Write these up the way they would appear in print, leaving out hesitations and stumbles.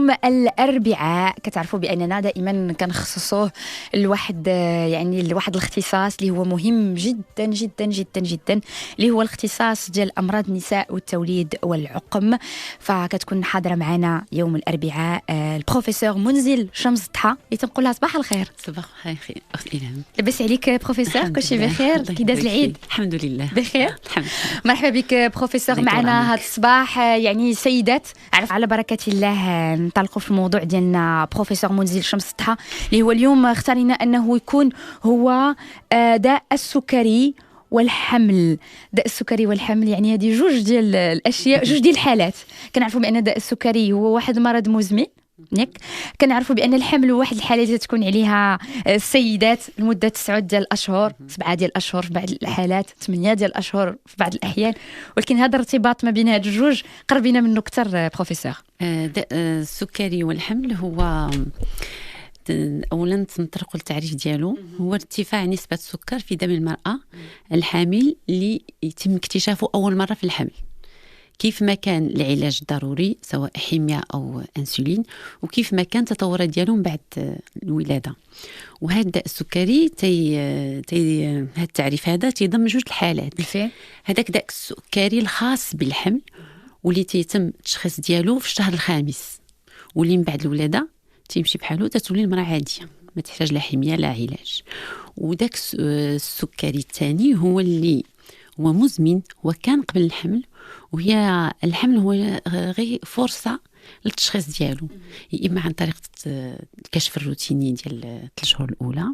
يوم الأربعاء كتعرفوا بأننا دائما كنخصصوه لواحد لواحد الاختصاص اللي هو مهم جدا جدا جدا جدا، اللي هو الاختصاص ديال أمراض النساء والتوليد والعقم. فكتكون حاضرة معنا يوم الأربعاء البروفيسور منزل شمس ضحى اللي تنقول لها صباح الخير. صباح الخير أخت إلهام. لاباس عليك بروفيسور؟ كلشي بخير؟ كي داز العيد؟ الحمد لله بخير. الحمد لله. مرحبا بك بروفيسور معنا هذا الصباح. يعني سيدات عرف على بركة الله ننطلقوا في الموضوع ديالنا. بروفيسور منزل شمس ضحى اللي هو اليوم اختارنا أنه يكون هو داء السكري والحمل. داء السكري والحمل يعني هذه جوج ديال الاشياء، جوج ديال الحالات. كنعرفوا بان داء السكري هو واحد المرض مزمن، ياك كنعرفوا بان الحمل هو واحد الحاله اللي تكون عليها السيدات لمده 9 ديال الاشهر، 7 ديال الاشهر في بعض الحالات، 8 ديال الاشهر في بعض الاحيان. ولكن هذا الارتباط ما بين هاد الجوج قربينا منه اكثر بروفيسور. داء السكري والحمل هو اولا نطرقوا التعريف ديالو، هو ارتفاع نسبه السكر في دم المراه الحامل اللي يتم اكتشافه اول مره في الحمل، كيف ما كان العلاج ضروري سواء حمية أو أنسولين، وكيف ما كان تطورات ديالهم بعد الولادة. وهذا الداء السكري هذا التعريف هذا تيضم جوج الحالات. بالفعل هذاك داء السكري الخاص بالحمل واللي تيتم التشخيص ديالو في الشهر الخامس، واللي من بعد الولادة تيمشي بحالو تتولي المرأة عادية ما تحتاج لا حمية لا علاج. وداك السكري الثاني هو اللي هو مزمن وكان قبل الحمل، وهي الحمل هو غير فرصة للتشخيص ديالو، يا إما عن طريق الكشف الروتيني ديال 3 شهور الأولى،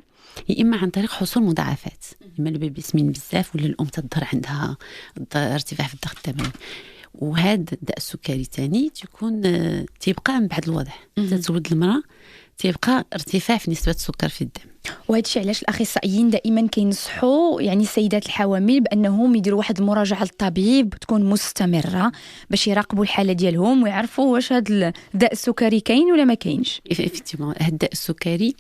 يا إما عن طريق حصول مضاعفات، إما البيبي سمين بزاف ولا الأم تظهر عندها ارتفاع في الضغط الدموي. وهذا الداء السكري الثاني تيبقى من بعد الوضع تتولد المرأة تيبقى ارتفاع في نسبة السكر في الدم. وهذا الشيء علاش الاخصائيين دائما كينصحوا يعني السيدات الحوامل بانهم يديروا واحد المراجعه للطبيب تكون مستمره باش يراقبوا الحاله ديالهم ويعرفوا واش هذا الداء السكري كاين ولا ما كاينش. ايفيكتيفمون هذا الداء السكري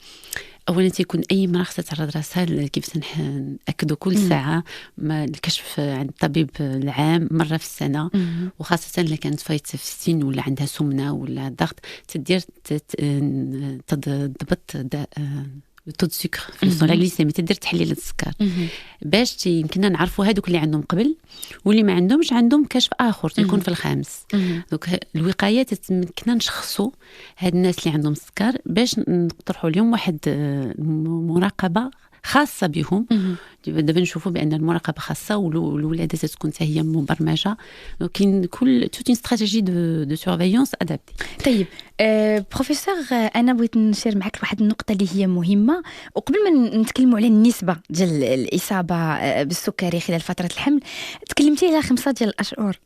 اولا تيكون اي امراه خصها تعرض راسها كيف تنأكدوا كل ساعه الكشف عند الطبيب العام مره في السنه، وخاصه اذا كانت فايته في السن ولا عندها سمنه ولا ضغط تدير تضبط داء الطود سكر في الصوره الجليسيميه، تدير تحليل السكر باش يمكننا نعرفوا هذوك اللي عندهم قبل واللي ما عندهمش عندهم كشف اخر تيكون في الخامس. دونك الوقايه تتمكننا نشخصوا هاد الناس اللي عندهم السكر باش نقترحوا لهم واحد مراقبه خاصه بهم. دابا نشوفوا بان المراقبه خاصه والولادات تكون حتى هي مبرمجه، كاين كل توت استراتيجي دو سورفيونس ادابتي. طيب بروفيسور انا بغيت نشير معك واحد النقطه اللي هي مهمه، وقبل ما نتكلموا على النسبه ديال الاصابه بالسكري خلال فتره الحمل تكلمتي على 5 ديال الاشهر،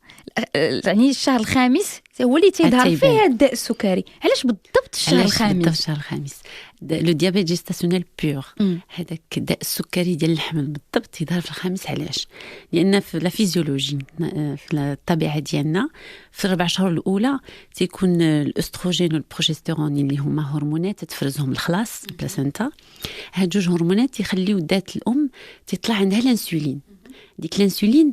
يعني الشهر الخامس هو اللي تيظهر فيه الداء السكري. علاش بالضبط الشهر الخامس؟ بالضبط الشهر الخامس لو ديابيت جيستاسيونيل بيور، هذاك الداء السكري ديال الحمل بالضبط يظهر في الخامس. علاش؟ لان في لا فيزيولوجي في الطبيعه ديالنا في 4 شهور الاولى تيكون الاستروجين والبروجستيرون اللي هما هرمونات تفرزهم الخلاص البلاسنتا. هاد جوج هرمونات تيخليو ذات الام تطلع عندها الانسولين. ديك الانسولين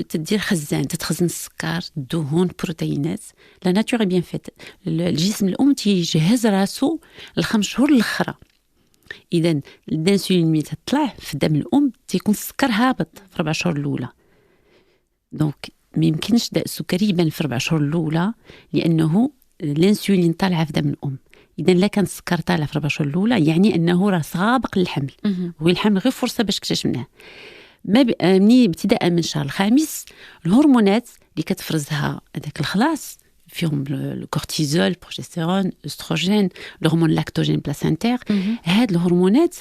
تدير خزان، تتخزن السكر، الدهون، البروتينات. لا ناتور بيان فيت الجسم الام تيجهز راسو ل5 شهور الاخرى. اذا الانسولين ملي تطلع في دم الام تيكون السكر هابط في 4 شهور الاولى. دونك ما يمكنش داء السكري يبان في 4 شهور الاولى لانه الانسولين طالعه في دم الام. اذا لا كان السكر طالع في 4 شهور الاولى يعني انه راه سابق للحمل، والحمل غير فرصه باش اكتشفناه. مني ابتداء من الشهر الخامس الهرمونات اللي كتفرزها هذاك الخلاص فيهم الكورتيزول، البروجستيرون، الاستروجين، الهرمون لاكتوجين بلاسنتير. هاد الهرمونات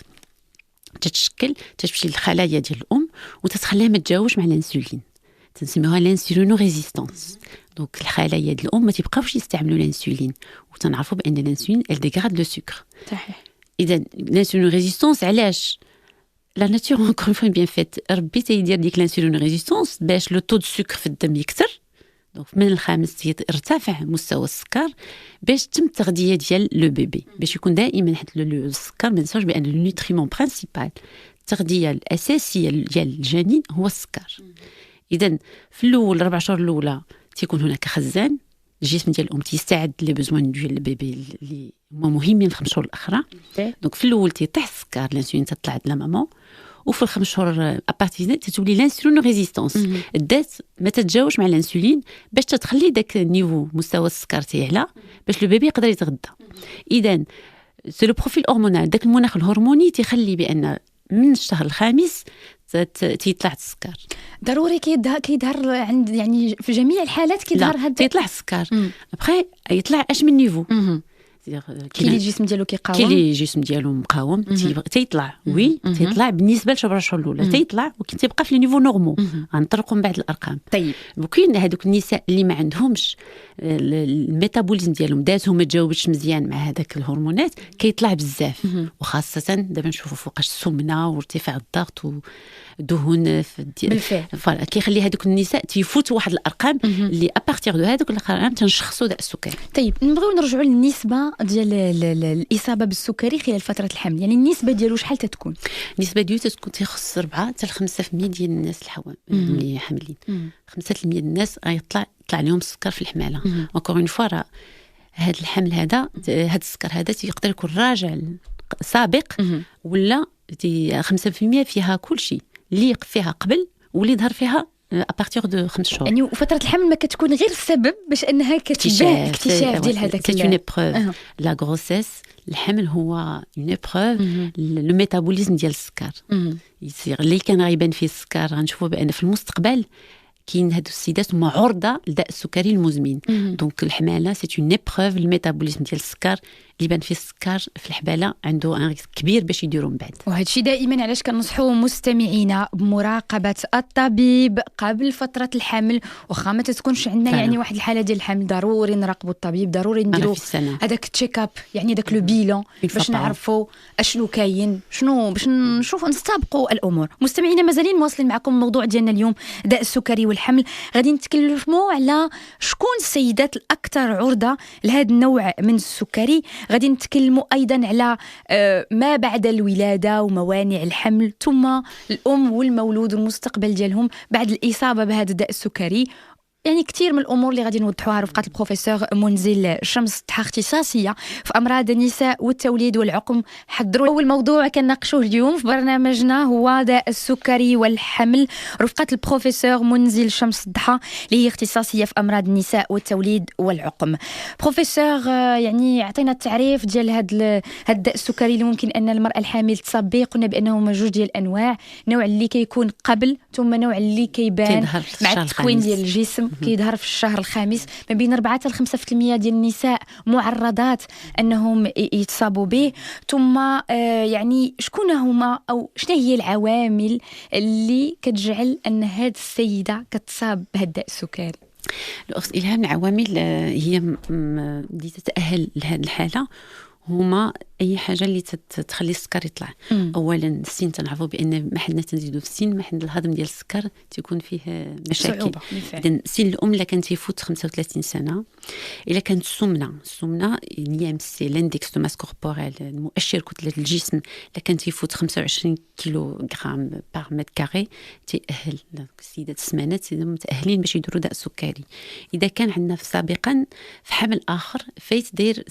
تمشي للخلايا ديال الام وتتخليها ما تتجاوبش مع الانسولين، تنسميوها الانسولينو ريزيستانس. دونك الخلايا ديال الام ما تيبقاوش يستعملوا الانسولين، وتنعرفوا بان الانسولين ال ديغراد لو سكر. صحيح. اذا الانسولينو ريزيستانس علاش؟ لا ناتور اونكور فون بيان فيت ربي تيدير ديك الانسولين ريزيستانس باش لو طو دو سكر في الدم يكثر. دونك من الخامس يرتفع مستوى السكر باش تم التغذيه ديال لو بيبي، باش يكون دائما حيت السكر ما ننساوش بان لو نوتريمون برينسيبال التغذيه الاساسيه ديال الجنين هو السكر. اذا في الاول 4 شهور الاولى تيكون هناك خزان الجسم ديال الام تيستعد لي بوزوان ديال البيبي اللي هما مهمين في 5 شهور الاخرى. دونك في الاول تيطيح السكر، الانسولين تطلع عند لا مامون، وفي 5 شهور ابارتي تتولي الانسولين ريزيستانس، الذات ما تتجاوبش مع الانسولين باش تخلي داك النيفو مستوى السكر تيعلى باش البيبي يقدر يتغدى. اذا سي لو بروفيل هرمونال، داك المناخ الهرموني تيخلي بان من الشهر الخامس تيطلع السكر. ضروري كيظهر عند يعني في جميع الحالات كيظهر هذا تيطلع السكر. ابخي يطلع اش من نيفو، كي الجسم ديالو كيقاوم، كي الجسم ديالو مقاوم تيطلع. وي تيطلع بالنسبه ل7 شهور الاولى تيطلع، ولكن تيبقى في النيفو نورمو. غنطرقوا من بعد الارقام. طيب وكاين هذوك النساء اللي ما عندهمش الميتابوليزم ديالهم ذاتهم ما تجاوبش مزيان مع هذاك الهرمونات، كيطلع بزاف. وخاصه دابا نشوفوا فوقاش السمنه وارتفاع الضغط ودهون بالفعل كيخلي هذوك النساء تيفوتوا واحد الارقام اللي ابارتيغ دو هذوك الارقام تنشخصوا داء السكري. طيب نبغيو نرجعوا للنسبه ديال الاصابه بالسكري خلال فتره الحمل، يعني النسبه ديالو شحال تتكون؟ النسبه ديالو تتكون تيخص 4 حتى 5% ديال الناس اللي حاملين. 5% ديال الناس يطلع لهم السكر في الحماله. اونكور اون فوا راه هذا الحمل هذا السكر هذا يقدر يكون راجع سابق، ولا 5% فيها كل شيء اللي فيها قبل واللي ظهر فيها ابارتيغ دو 5 شهور. يعني وفتره الحمل ما كتكون غير السبب باش انها كتبان اكتشاف ديال هذاك سي اون ايبروف. لا غروسيس، الحمل هو اون ايبروف لو ميتابوليزم ديال السكر. يصير اللي كان غيبان فيه السكر غنشوفوا بان في المستقبل كاين هادو السيدات هما عرضه لداء السكري المزمن. دونك الحماله سي اون ايبروف الميتابوليزم ديال السكر اللي بان فيه السكر في الحباله عنده ان ريسك كبير باش يديروا من بعد. وهذا الشيء دائما علاش كنصحوا مستمعينا بمراقبه الطبيب قبل فتره الحمل، واخا ما تكونش عندنا يعني واحد الحاله ديال الحمل ضروري نراقبوا الطبيب، ضروري نديروا هذاك التشيك اب، يعني داك لو بيلون باش نعرفوا اشنو كاين شنو، باش نشوفوا نستابقوا الامور. مستمعينا مازالين مواصلين معكم الموضوع ديالنا اليوم داء السكري والحمل. غادي نتكلموا على شكون السيدات الاكثر عرضه لهذا النوع من السكري. غادي نتكلموا ايضا على ما بعد الولاده وموانع الحمل، ثم الام والمولود والمستقبل ديالهم بعد الاصابه بهذا الداء السكري. يعني كثير من الامور اللي غادي نوضحوها رفقه البروفيسور منزل شمس، اختصاصيه في امراض النساء والتوليد والعقم. حضروا اول موضوع كنناقشوه اليوم في برنامجنا هو داء السكري والحمل، رفقه البروفيسور منزل شمس الضحى اللي هي اختصاصيه في امراض النساء والتوليد والعقم. بروفيسور يعني عطينا التعريف ديال هذا الداء السكري اللي ممكن ان المراه الحامل تصاب به. قلنا بانه جوج ديال الانواع، نوع اللي كيكون قبل ثم نوع اللي كيبان مع التكوين ديال الجسم كيظهر في الشهر الخامس. ما بين 4 حتى 5% ديال النساء معرضات انهم يتصابوا به. ثم يعني شكون هما او شنو هي العوامل اللي كتجعل ان هذه السيده كتصاب بهذا الداء السكري؟ الاخت الهام، العوامل هي اللي تتاهل لهذه الحاله هما اي حاجه اللي تخلي السكر يطلع. اولا السن، تنعرفوا بان ما حدنا تنزيدوا في السن ما حد الهضم ديال السكر تيكون فيه مشاكل. اذا سن الام الا كان تيفوت 35 سنه، الا كانت السمنه اليام سي لاندكس دو ماس كوربوريل، المؤشر كتله الجسم، الا كان تيفوت 25 كيلو غرام بار متر كاري تيأهل السيدات السمانات متأهلين باش يديروا داء السكري. اذا كان عندنا في حمل اخر فايت داير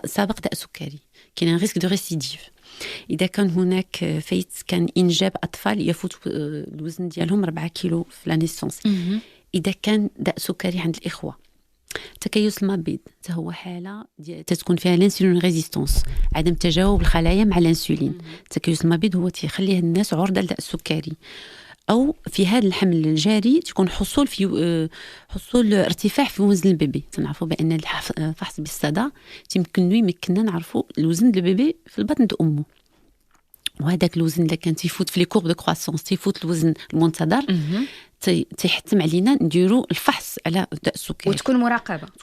سابق داء سكري، كاين ريسك دو ريسيديف. اذا كان هناك فايت كان انجاب اطفال يفوت الوزن ديالهم 4 كيلو في لا نيسونس. اذا كان داء سكري عند الاخوه، تكيس المبيض حتى هو حاله تتكون فيها الانسولين ريزيستانس، عدم تجاوب الخلايا مع الانسولين. تكيس المبيض هو تيخليه الناس عرضه لداء السكري. او في هذا الحمل الجاري تكون حصول ارتفاع في وزن البيبي. تنعرفوا بان الفحص بالصدى يمكننا نعرفوا الوزن البيبي في البطن ديال امه، وهذاك الوزن اللي كان تيفوت في لي كورب دو كرواسونس تيفوت الوزن المنتظر تيحتم علينا نديروا الفحص على داء السكري وتكون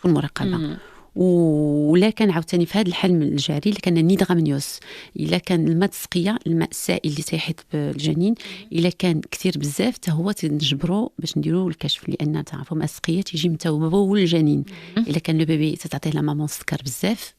مراقبه. ولا كان عاوتاني في هذا الحلم الجاري اللي كان نيدغامنيوس، الا كان الماء السقيه الماء السائل اللي تيحيط بالجنين الا كان كثير بزاف حتى هو تنجبروا باش نديروا الكشف، لان تعرفوا الماء السقيه تيجي من تبول الجنين. الا كان لو بيبي تعطيه لا مامون سكر بزاف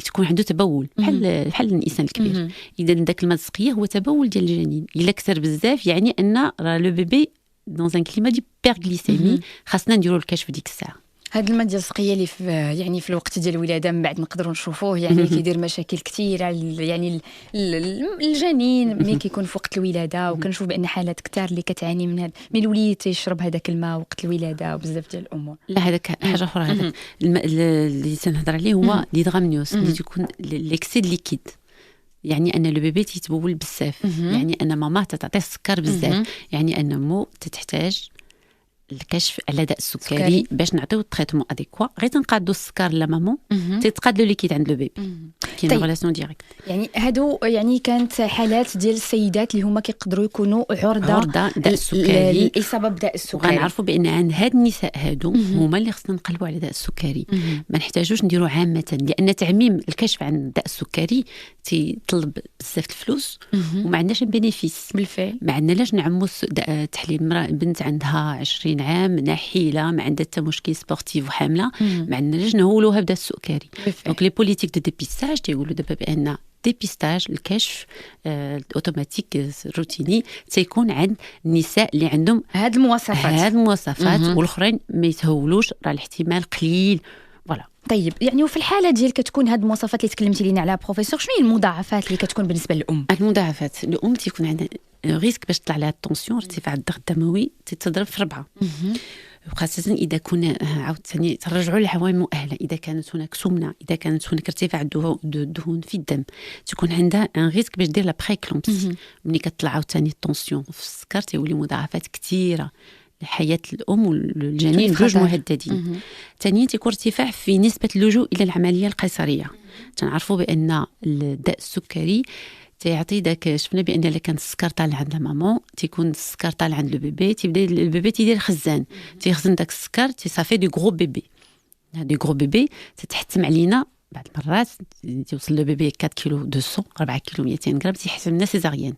تكون عنده تبول بحال الانسان الكبير. اذا داك الماء السقيه هو تبول ديال الجنين، الا كثر بزاف يعني ان راه لو بيبي دون ان كليما دي بيرغليسيمي، خاصنا نديروا الكشف ديك الساعه. هاد الماء ديال السقيه اللي في يعني في الوقت ديال الولاده من بعد نقدروا نشوفوه يعني كيدير مشاكل كثيره يعني الجنين ملي كيكون في وقت الولاده، وكنشوف بان حالات كثار اللي كتعاني من هذا من الوليد تيشرب هذاك الماء وقت الولاده وبزاف ديال الامور. لا هذاك حاجه اخرى، هذا الماء اللي تنهضر عليه هو ليدغامنيوس اللي تكون ليكسي د ليكيد، يعني ان لو بيبي تيتبول بزاف، يعني ان ماما تعطيه السكر بزاف، يعني ان مو تحتاج الكشف على داء السكري باش نعطيو التريتمون اديكوا. غير تنقادو السكر لا مامون تيتقاد لو ليكيد عند لو بيبي، كاين ريلاسيون ديريكت. يعني هادو يعني كانت حالات ديال السيدات اللي هما كيقدروا يكونوا عرضه داء السكري، الاصابه بداء السكري. وغنعرفوا بان عند هاد النساء هادو هما اللي خصنا نقلبوا على داء السكري، ما نحتاجوش نديروا عامه، لان تعميم الكشف عن داء السكري تيطلب بزاف الفلوس وما عندناش بينيفيس. بالفعل ما عندناش نعموا تحليل بنت عندها 20 عام نحيله ما عندها حتى مشكل سبورتيف وحامله، ما عندناش نهولوها بداء السكري. دونك لي بوليتيك دو ديبيستاج تيقولوا دابا بان ديبيستاج الكشف اوتوماتيك روتيني تيكون عند النساء اللي عندهم هاد المواصفات والاخرين ما يتهولوش، راه الاحتمال قليل. فوالا. طيب يعني وفي الحاله ديال كتكون هاد المواصفات اللي تكلمتي لينا على بروفيسور، شنو هي المضاعفات اللي كتكون بالنسبه للام؟ المضاعفات الام تيكون عندها ريسك باش تطلع لها التونسيون، ارتفاع الضغط الدموي تتضرب في 4، وخاصة إذا كنا عاوتاني ترجعوا للعوامل المؤهلة. إذا كانت هناك سمنة، إذا كانت هناك ارتفاع الدهون في الدم، تكون عندها ان ريسك باش دير لا بريكلومبسي. ملي كتطلع عاوتاني التونسيون في السكر تيولي مضاعفات كثيرة لحياة الأم والجنين، جوج مهددين. ثانيا تيكون ارتفاع في نسبة اللجوء إلى العملية القيصرية. تنعرفوا بأن الداء السكري تيعطي داك، شفنا بان الا كان السكر طالع عند مامون تيكون السكر طالع عند البيبي، تيبدا البيبي تيدير خزان، تيخزن داك السكر، صافي دي غرو بيبي. هادي غرو بيبي تتحتم علينا بعض المرات توصل البيبي 4 كيلو 200 4 كيلو 200 غرام، تيحسب لنا سيزاريان.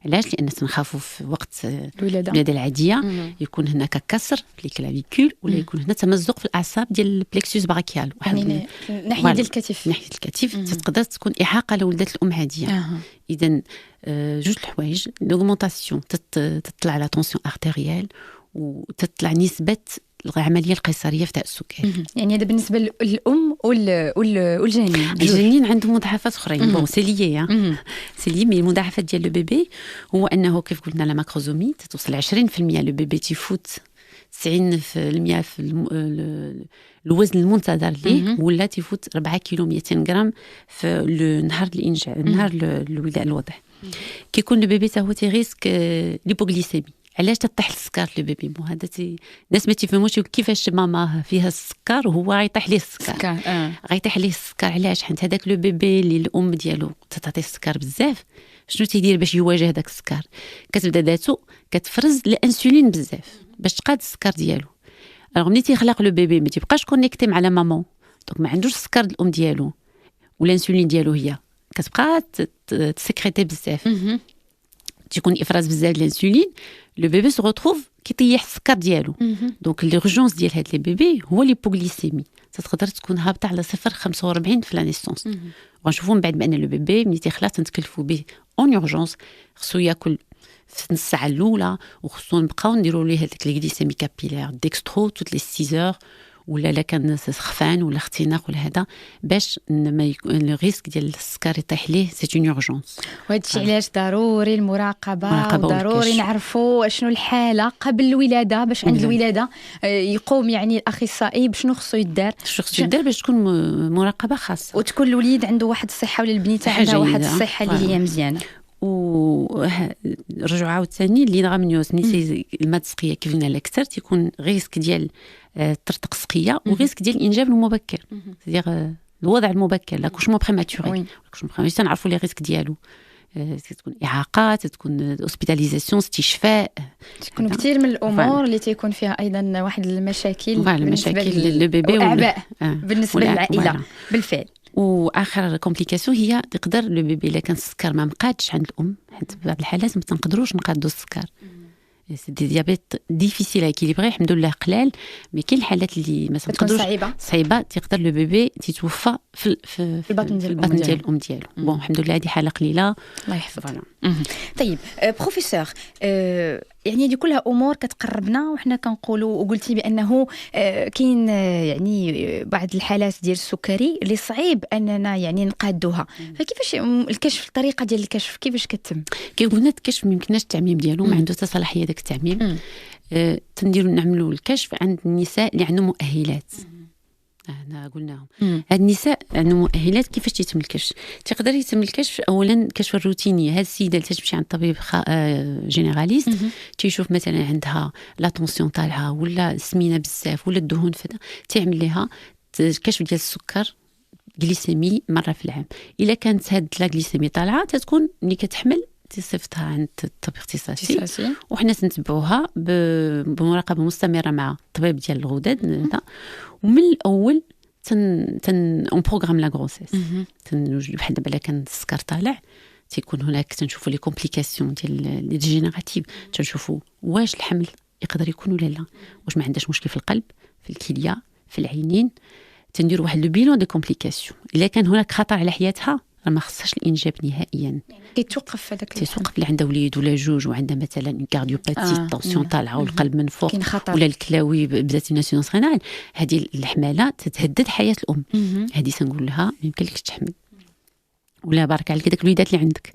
علاش؟ لان تنخافوا في وقت الولاده العاديه يكون هناك كسر في الكلافيكول، ولا يكون هنا تمزق في الاعصاب ديال البلكسوس براكيال، يعني ناحيه ديال الكتف، ناحيه الكتف تقدر تكون اعاقه لولدات الام عاديه. اذا جوج الحوايج، لوغمونطاسيون تطلع على طونسيون ارتيريال، وتطلع نسبه العمليه القيصريه في داء السكري. يعني هذا بالنسبه للام والجنين. الجنين عندهم مضاعفات اخرين. بون سي ليي سي لي مي المضاعفات ديال لو بيبي هو انه كيف قلنا لا ماكروزومي تتوصل 20%، لو بيبي تيفوت 90% في الوزن المنتظر ليه، ولا تيفوت 4 كيلو 200 غرام في نهار الانجاب، نهار الوضع. كيكون لو بيبي هو تيريسك ليبوغليسيمي. علاش تطيح السكر للبيبي؟ مو هذا الناس ما تيفهموش كيفاش ماما فيها السكر وهو غيطيح ليه السكر. غيطيح ليه السكر علاش؟ حيت هذاك لو بيبي اللي الام ديالو تعطيه السكر بزاف، شنو تيدير باش يواجه داك السكر؟ كتبدا ذاته كتفرز الانسولين بزاف باش تقاد السكر ديالو. الوغ ملي تيخلق لو بيبي ما تيبقاش كونيكتي مع لا مامون، دونك ما عندوش السكر د الام ديالو، والانسولين ديالو هي كتبقى تسكريتي بزاف، تيكون افراز بزاف د الانسولين. لو بيبي سو روتروف كيطيح السكر ديالو. دونك ليرجونس ديال هاد لي بيبي هو ليبوغليسيمي، تقدر تكون هابطه على 0.45 في لا نيسونس. ونشوفوا من بعد بان لو بيبي ملي تيخلق تنتكلفوا به اون اورجونس، خصو ياكل في نص الساعه الاولى، وخصو نبقاو نديروا ليه هذيك الجليسيمي كابيلير ديكسترو توت لي 6 اور، ولا كان خفان ولا اختناق ولا هذا، باش ما يكون لو ريسك ديال السكر يطيح ليه سي اون اورجونس. وهذا الشيء علاش ضروري المراقبه ضروري نعرفوا شنو الحاله قبل الولاده، باش عند الولاده يقوم يعني الاخصائي بشنو خصو يدار، باش تكون مراقبه خاصه، وتكون الوليد عنده واحد الصحه ولا البنيته عندها واحد الصحه اللي هي مزيانه. ورجعوا عاوتاني ليدغامنيوس نيسي الماء السقيه كيف قلنا لك كثر تيكون ريسك ديال الترتق السقيه وريسك ديال الانجاب المبكر، سيدير الوضع المبكر لاكوشمون بريماتوري. تنعرفوا لي ريسك ديالو، تكون اعاقات، تكون اوسبيتاليزاسيون، استشفاء، تكون كثير من الامور اللي تيكون فيها ايضا واحد المشاكل بالنسبه للبيبي والاعباء بالنسبه للعائله. بالفعل. واخر كومبليكاسيون هي تقدر لو بيبي الا كان السكر ما مقادش عند الام، حيت في بعض الحالات ما تنقدروش نقادوا السكر، سي دي ديابيت ديفيسيل اكيليبري الحمد لله قلال، مي كاين الحالات اللي ما تقدرش صعيبه تقدر لو بيبي تيتوفى في البطن ديال الام ديالو. بون الحمد لله هذه حاله قليله الله يحفظها. طيب بروفيسور، يعني هذه كلها امور كتقربنا وحنا كنقولوا، وقلتي بانه كاين يعني بعض الحالات ديال السكري اللي صعيب اننا يعني نقادوها، فكيفاش الكشف، الطريقه ديال الكشف كيفاش كتم؟ كي قلنا الكشف ما يمكنناش التعميم ديالو، ما عنده صلاحيه داك التعميم. تنديروا نعملوا الكشف عند النساء اللي عندهم مؤهلات. انا قلناهم هاد النساء عندهم مؤهلات. كيفاش تيتم الكشف؟ تقدر يتم الكشف اولا كشف الروتيني. هاد السيده اللي تمشي عند طبيب جينيراليست تيشوف مثلا عندها لا طونسيون طالعه ولا سمينه بزاف ولا الدهون فدا، تعمل لها كشف ديال السكر غليسيمي مره في العام. الا كانت هاد لا غليسيمي طالعه تتكون ملي كتحمل تصيفطها عند الطبيب اختصاصي، وحنا تنتبعوها بمراقبه مستمره مع الطبيب ديال الغدد. ومن الاول اون بروغرام لا غروسيس، بحال دابا الا كان السكر طالع تيكون هناك تنشوفوا لي كومبليكاسيون ديال لي ديجينيراتيف، تنشوفوا واش الحمل يقدر يكون ولا لا، واش ما عندهاش مشكل في القلب، في الكليه، في العينين. تندير واحد لو بيلون دي كومبليكاسيون. الا كان هناك خطر على حياتها ما خصهاش الانجاب نهائيا. كيتوقف هذاك تيتوقف اللي عندها وليد ولا جوج وعندها مثلا كارديوباتي طونسيون طالعه والقلب من فوق ولا الكلاوي بذات انسيونس رينال، هذه الحماله تتهدد حياه الام. هذه سنقول لها ما يمكنلكش تحمل ولا بارك عليك داك الوليدات اللي عندك.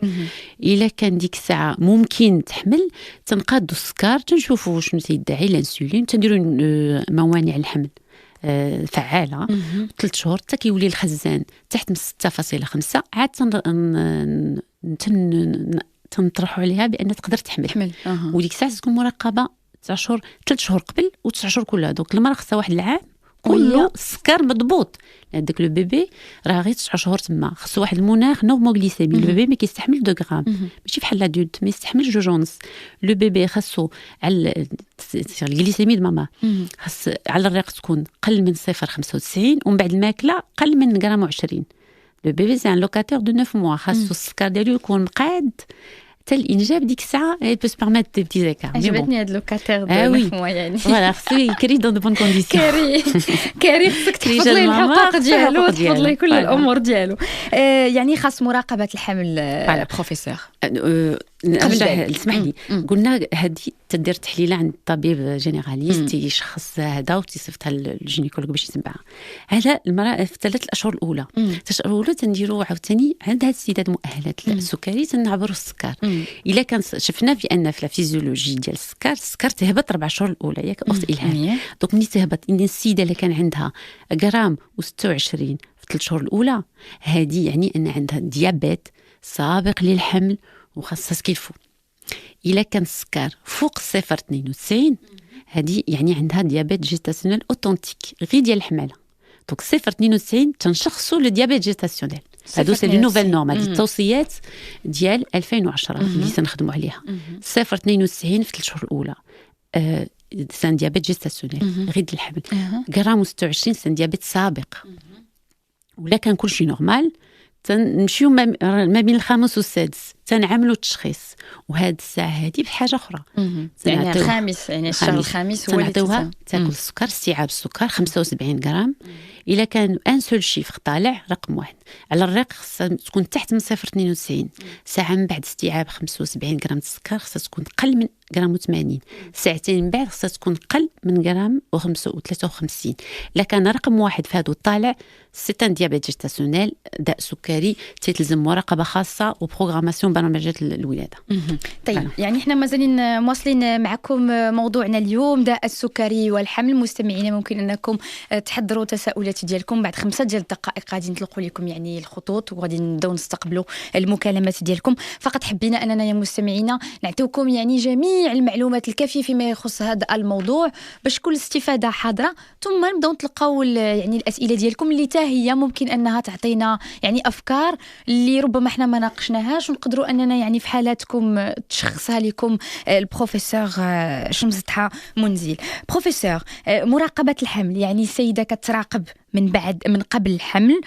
الا كان ديك الساعه ممكن تحمل تنقادوا السكر، تنشوفوا شنو تيدعي الانسولين، تنديروا موانع الحمل فعاله 3 شهور حتى كيولي الخزان تحت 6.5. عاد تنطرحوا عليها بان تقدر تحمل. وديك الساعه تكون مراقبه 9 شهور، 3 شهور قبل و9 شهور كلها. دونك المراه خصها واحد العام كله السكر مضبوط، لان داك لو بيبي راه غير 9 شهور تما. خصو واحد المناخ نورموغليسيمي. لو بيبي ما كيستحمل 2 غرام، ماشي بحال لادولت ما يستحمل 2.5. لو بيبي خاصو على الغليسيمي د ماما خاص على الريق تكون قل من 0.95 ومن بعد الماكله قل من 1.20 غرام. لو بيبي سي ان لوكاتور دو 9 موا، خاصو السكر ديالو يكون مقاد حتى الانجاب. ديك الساعه اي بو سبيرميت دي بتي زيكار. عجبتني هاد لوكاتير دو 9 موا يعني. فوالا خصو يكري دون دو بون كونديسيون. كاري خصك تحفظ ليه الحقوق ديالو وتحفظ ليه كل الامور ديالو. يعني خاص مراقبه الحمل على بروفيسور. نرجع اسمح لي، قلنا هذه تدير تحليله عند الطبيب جينيراليست يشخص هذا وتيصيفطها للجينيكولوج باش يتبعها. هذا المراه في 3 الاشهر الاولى. 3 الاشهر الاولى تنديروا عاوتاني عند هاد السيدات مؤهلات السكري تنعبروا السكر. الا كان شفنا بان في الفيزيولوجي ديال السكر تهبط 4 شهور الاولى ياك اخت الهام. دونك ملي تهبط ان السيده اللي كان عندها غرام و26 في 3 شهور الاولى، هذه يعني ان عندها ديابيت سابق للحمل وخاصها كيفو. الا كان السكر فوق 0.92 هذه يعني عندها ديابيت جيستاسيونيل اوتونتيك غير ديال الحماله. دونك 0.92 تنشخصوا لو ديابيت جيستاسيونيل. هادو سي لي نوفيل نورم، هذه التوصيات ديال 2010 اللي تنخدموا عليها. 0.92 في 3 شهور الاولى سان ديابيت جيستاسيونيل غير ديال الحمل. غرام و26 سان ديابيت سابق. ولا كان كلشي نورمال تنمشيو ما بين الخامس والسادس تنعملوا التشخيص. وهاد الساعه هذه بحاجه اخرى يعني الخامس، يعني الشهر الخامس هو اللي تنعطيوها تاكل السكر، استيعاب السكر 75 غرام. الا كان ان سول شيفر طالع رقم 1 على الريق خصها تكون تحت من 0.92 ساعه من بعد استيعاب 75 غرام السكر خصها تكون قل من 1.80 ساعتين من بعد خصها تكون قل من 1.53. الا كان رقم 1 في هادو طالع سيتان ديابيت جيستاسيونيل داء سكري تلزم مراقبه خاصه وبروغراماسيون برنامجات الولاده. طيب يعني احنا مازالين مواصلين معكم موضوعنا اليوم داء السكري والحمل. مستمعينا ممكن انكم تحضروا تساؤلات ديالكم بعد 5 ديال الدقائق غادي نطلقوا لكم يعني الخطوط وغادي نبداو نستقبلوا المكالمات ديالكم. فقط حبينا اننا يا مستمعينا نعطيوكم يعني جميع المعلومات الكافيه فيما يخص هذا الموضوع باش كل استفاده حاضره، ثم نبداو نتلقاو يعني الاسئله ديالكم اللي حتى هي ممكن انها تعطينا يعني افكار اللي ربما احنا ما ناقشناهاش ونقدروا اننا يعني في حالاتكم تشخصها لكم البروفيسور شمس ضحى منزل. بروفيسور، مراقبه الحمل يعني السيده كتراقب من قبل الحمل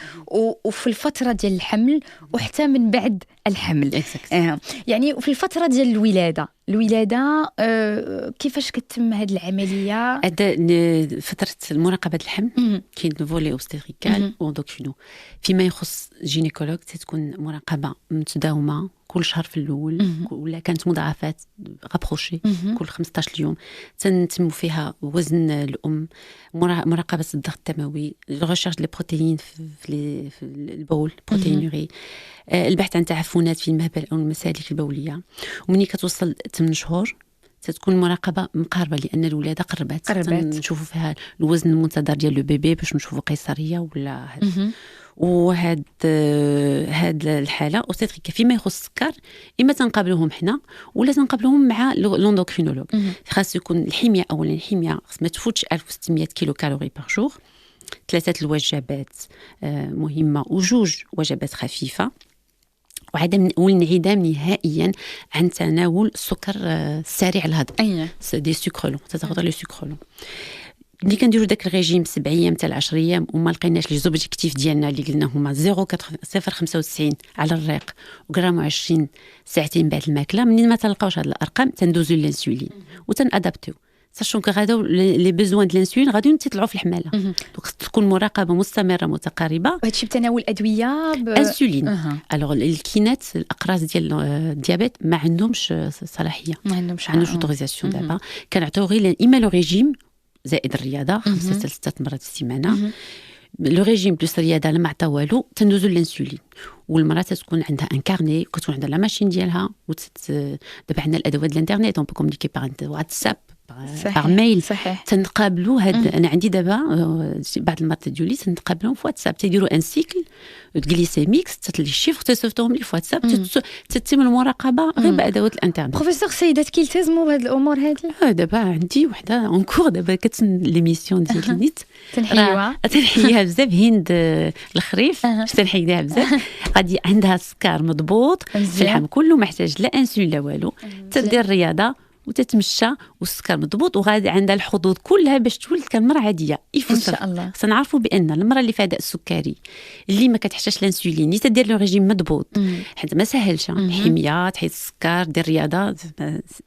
وفي الفترة ديال الحمل وحتى من بعد الحمل. يعني وفي الفترة ديال الولادة كيفاش كتم هذه العملية؟ فترة مراقبة الحمل كاين فولي اوبستيريكال واندوكرينو. فيما يخص جينيكولوج تكون مراقبة متداومة كل شهر في الأول، ولا كانت مضاعفات غابروشي كل 15 يوم تنتم فيها وزن الأم، مراقبة الضغط الدموي، ريشيرش لي بروتيين في البول، بروتينوري، البحث عن تعفنات في المهبل أو المسالك البولية. ومني كتوصل 8 شهور تتكون مراقبة مقاربة لأن الولادة قربت. نشوفوا فيها الوزن المنتظر ديال لو بيبي باش نشوفوا قيصرية ولا وهاد الحاله اوستيتريكا. فيما يخص السكر اما تنقابلوهم حنا ولا تنقابلوهم مع لوندوكرينولوج. خاص يكون الحميه اولا، الحميه خاص ما تفوتش 1600 كيلو كالوري بار جور، 3 الوجبات مهمه وجوج وجبات خفيفه، وعدم والانعدام نهائيا عن تناول السكر سريع الهضم. دي سكرولون تاخذ لو سكرولون. ملي كنديروا داك الريجيم 7 ايام حتى 10 ايام وما لقيناش لي زوبجيكتيف ديالنا اللي قلنا هما 0.95 على الريق وغرام 20 ساعتين بعد الماكله، منين ما تلقاوش هاد الارقام تندوزو للانسولين وتنادابتيو ساشون كو غادو لي بيزوان ديال الانسولين غادي يطلعوا في الحماله. دونك تكون مراقبه مستمره متقاربه. وهادشي بتناول ادويه انسولين. الوغ الكينات الاقراص ديال الديابيت ما عندهمش صلاحيه، ما عندهمش اوتوريزاسيون دابا. كنعطيو غير اما لو ريجيم زائد الرياضه 5 حتى 6 مرات في السيمانه. لو ريجيم بلس الرياضه لما عطا والو تندوزو للانسولين. والمراه تكون عندها ان كارني، كتكون عندها لا ماشين ديالها دابا عندنا الادوات ديال الانترنيت اون بوكومونيكي باغ واتساب باغ ميل. تنقابلوا انا عندي دابا بعض المرات ديالي تنقابلهم في واتساب، تيديروا ان سيكل غليسيميك تطلع لي الشيفر تيصيفطوهم لي في واتساب، تتم المراقبه غير بادوات الانترنت. بروفيسور سيدات كيلتزموا بهذه الامور هذه؟ دابا عندي وحده اونكور دابا كتسن ليميسيون ديال النيت تنحييها بزاف هند الخريف تنحييها بزاف. غادي عندها السكر مضبوط في الحم كله، ما محتاج لا انسولين لا والو، تدير الرياضه وتتمشى والسكر مضبوط وغادي عندها الحظوظ كلها باش تولد كمرأة عاديه. ان شاء الله. سنعرفوا بان المرأة اللي فيها داء السكري اللي ما كتحتاجش الانسولين تدير له ريجيم مضبوط، حيت ما سهلش الحميه تحيد السكر دير رياضه،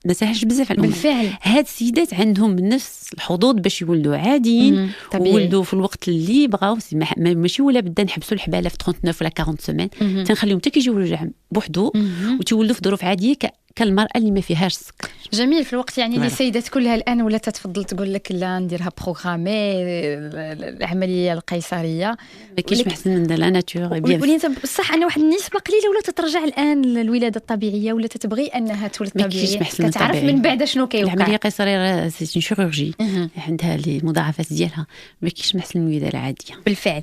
ما سهلش بزاف على بالفعل. هاد السيدات عندهم نفس الحظوظ باش يولدوا عاديين ويولدوا في الوقت اللي بغاو، ماشي ولا بدا نحبسوا الحباله في 39 ولا 40 سيمين، تنخليهم حتى كيجيو الوجع بوحدو وتولدوا في ظروف عاديه كالمرأة اللي ما فيهاش سكر. جميل. في الوقت يعني اللي السيدات كلها الآن ولا تتفضل تقول لك لا نديرها بروغرامي العملية القيصرية، ما كاينش محسن من لا ناتور. ولكن بصح أن واحد النسبة قليلة ولا تترجع الآن للولادة الطبيعية ولا تتبغي أنها تولد طبيعية، كتعرف من بعد شنو كيوقع. العملية القيصرية سي شيروجي عندها لي مضاعفات ديالها، ما كاينش محسن من الولادة العادية. بالفعل.